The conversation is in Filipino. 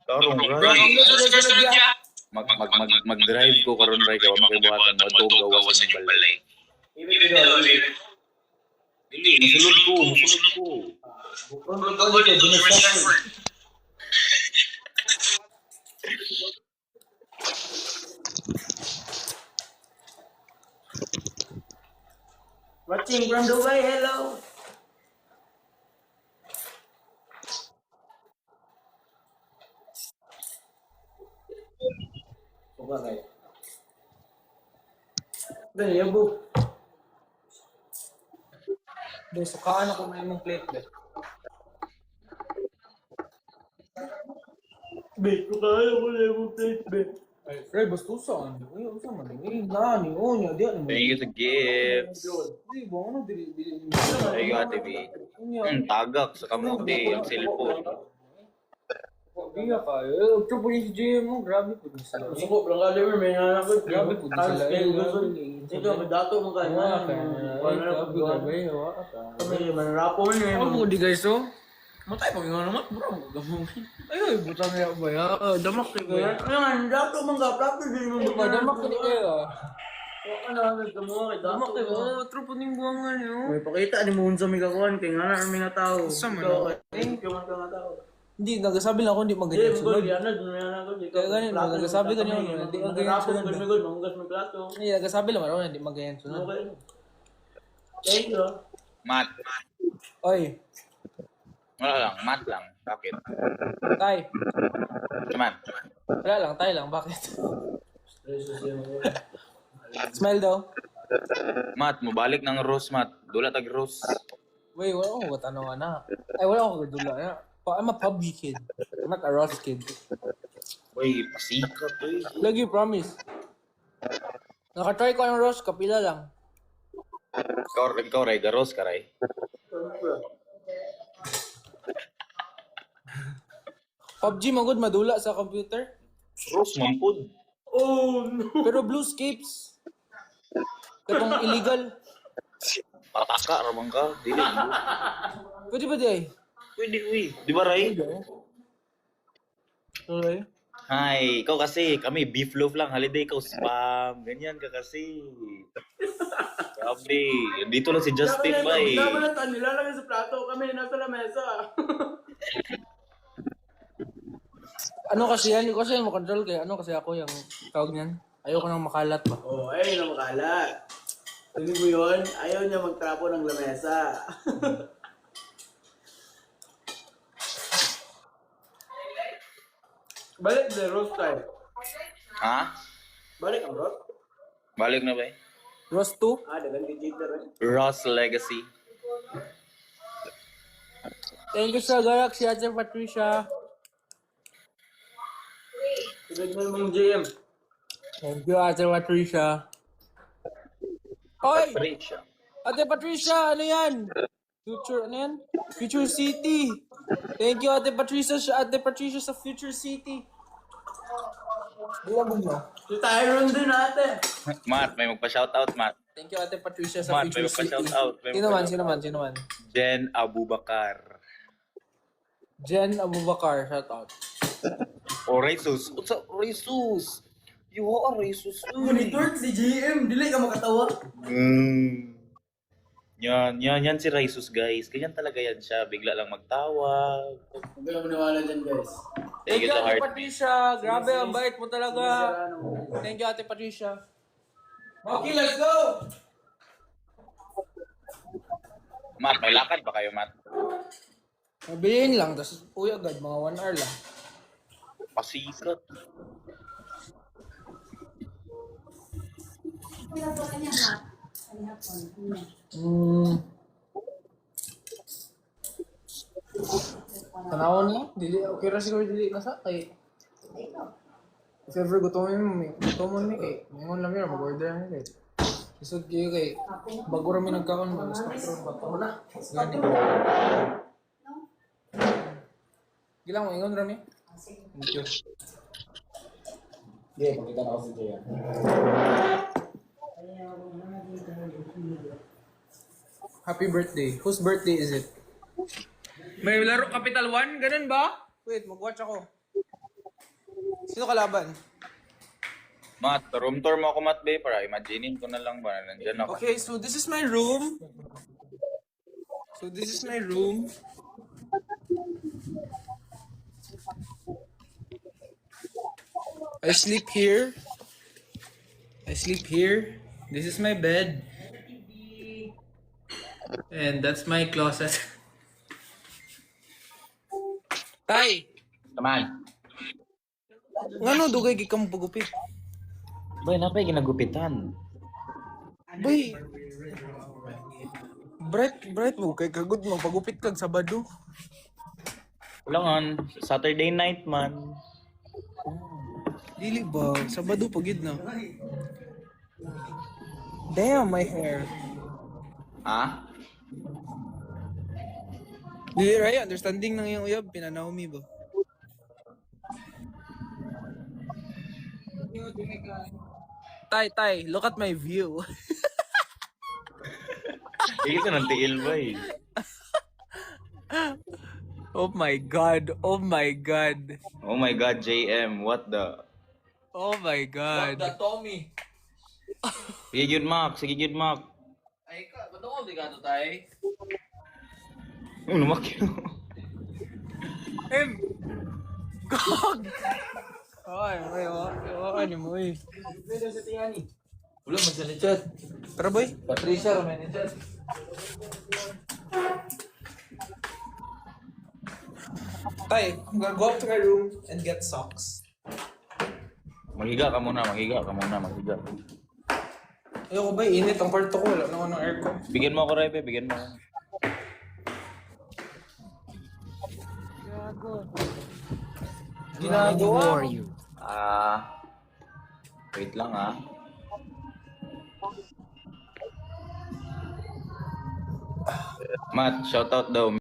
Tarong, Bro, right? sunod niya. Mag-drive ko karon right kaya makibuhatan mo to gawas ng balay. Ibig sabihin, Dili, musulod ko. kung totoo dito, dinesasyon. Watching from Dubai, hello. Bagay. Dali, yabo. Be, sukaan ako na imong plate, be. Be, kaya ko na yung plate, be. Ay, Fred, bastusan. Uy, usa man. Uy, nani, unya, di ano mo. Thank you sa gifts. Di ba, ano, dili. Thank you, Ate B. Tagak sa kamote, ang cellphone. Biya ka, ito po yung si JM mo, grabe po din sila. Suko, lang ka, Liver, may nanak ko. Grabe po din sila. Ito, may dato mo kayo. Grabe, Kami, manarapo mo niya. Ano po di guys, oh? Matay pa nga naman, bro. Ay, butang niya ba ya? Damak kayo ba? Ayan, dato mo ka, plato din mo. Damak kayo kayo. Ano, nagkamuha kay dato. Damak kayo, tropo ning buwangan nyo. May pakita, di mo unsa may kakuhan, kaya nga na ang mga tao. Sa man, Ikaw, oh. thank you man ka nga tao. Hindi, nagsasabi lang ako, hindi Hindi, magaling magod, sunod. yan na, dumayan ako. Kaya ganun, nagsasabi ka niya, hindi ka ganyan sunod. Magod, mahugas mo plato. Hindi, nagsasabi lang ako, hindi magaling sunod. Okay. Thank you. Mat. Oy, Wala lang, mat lang. Bakit? tay. Naman. Wala lang, tay lang, bakit? Smile daw. Mat, mabalik ng rose, Mat. Dula tag rose. Wait, wala akong katanungan na. Ay, wala akong kadula na. I'm a PUBG kid. I'm not a Ross kid. Uy, pasikat, uy. Lagi, promise. Nakatry ko ng Ross, kapila lang. Ikaw, Ray, garos ka, Ray. PUBG, magod, madula sa computer. Rose, mampud. Oh, no. Pero blue skips. Katong illegal. Pataka, ramang ka. Dili. Pwede ba di ay? Pwede, uy. Di ba, Ray? Okay. Hi, ikaw kasi, kami beef loaf lang, holiday, ikaw spam. Ganyan ka kasi. Grabe. Dito lang si Justin ba eh. Dapat na tayo, nilalagay sa plato. Kami, nasa lamesa. Ano kasi yan? Kasi yung makontrol kaya ano kasi ako yung tawag niyan. Ayoko nang makalat ba. Oh, ayun na makalat. Hindi mo yun, ayaw niya magtrapo ng lamesa. Balik the roast time. Ha? Balik ang roast? Balik na ba eh? Ross 2? Dagan kay Jeter eh. Ross Legacy. Thank you sa Galaxy Ate Patricia. Sunod mo yung GM. Thank you Ate Patricia. Oy! Patricia. Ate Patricia, ano yan? Future, ano yan? Future City. Thank you Ate Patricia sa Future City. Iwan mo. Si Tyron din ate. Matt, may magpa-shoutout, Matt. Thank you Ate Patricia sa Matt, may Future City. magpa-shoutout. Sino man? Jen Abubakar. Jen Abubakar, shout out. O, Raysus. What's up, Raysus? You are Raysus. Monitor si GM, dili ka makatawa. Yan si Raysus, guys. Ganyan talaga yan siya. Bigla lang magtawag. Huwag ka na maniwala dyan guys. Thank you to Ate Heart. Patricia. Grabe, ang bait mo talaga. Thank you Ate Patricia. Okay, let's go! Matt, may lakad ba kayo, Matt? Sabihin lang, tapos uy agad, mga 1 hour lang. Pasikat. Tanawon niya? Dili, okay ra siguro dili nasa kay. If ever gutomon mo kay, ngayon lang yun, mag-order na kay. Isod kayo kay, bago rami nagkaon, mas patron pa ko na. Gani. Gilang mo, ingon rami? Thank you. Okay, pakita na ako si Jaya. Happy birthday. Whose birthday is it? May laro Capital One? Ganun ba? Wait, mag-watch ako. Sino kalaban? Mat, room tour mo ako, Mat, be, para imaginein ko na lang ba na nandyan ako. Okay, so this is my room. I sleep here. This is my bed. And that's my closet. Tay! Come on. Ngano dugay gikam pagupit? Boy, napay ginagupitan. Boy! Bright mo kay kagud mo pagupit kag Sabado. Kulangan, Saturday night man. Dili ba? Sabado pagid na. Damn, my hair. Ha? Dili right, understanding ng iyong uyab, pinanaw mi ba? Tay, look at my view. Ito ng tiil, boy. Oh my god. Oh my God, JM, what the... Oh my god. Tommy? Sige, good Mac. Ay ka, ba't ako obligato tayo? Lumak yun. Gog! Ay, ano mo eh. Pwede sa tingani. Wala, magsalit-chat. Tara boy. Patricia, Romanin-chat. Tay, I'm gonna go up to my room and get socks. Maghiga ka muna. Ayoko ba, init ang kwarto ko. Wala naman ng aircon. Bigyan mo ako, Rebe, bigyan mo. Ginagawa. Wait lang, ah. Matt, shoutout daw.